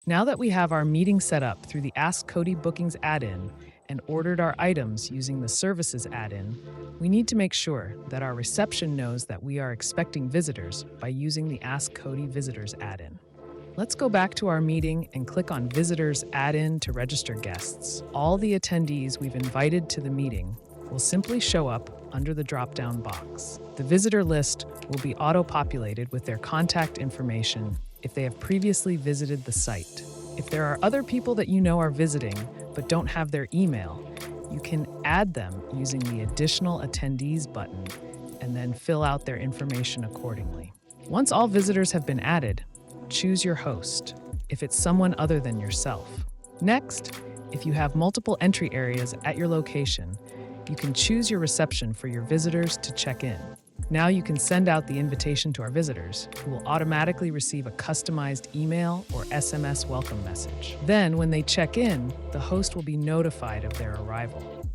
Now that we have our meeting set up through the AskCody Bookings add-in and ordered our items using the Services add-in, we need to make sure that our reception knows that we are expecting visitors by using the AskCody Visitors add-in. Let's go back to our meeting and click on Visitors add-in to register guests. All the attendees we've invited to the meeting will simply show up under the drop-down box. The visitor list will be auto-populated with their contact information if they have previously visited the site. If there are other people that you know are visiting but don't have their email, you can add them using the Additional Attendees button and then fill out their information accordingly. Once all visitors have been added, choose your host, if it's someone other than yourself. Next, if you have multiple entry areas at your location, you can choose your reception for your visitors to check in. Now you can send out the invitation to our visitors, who will automatically receive a customized email or SMS welcome message. Then, when they check in, the host will be notified of their arrival.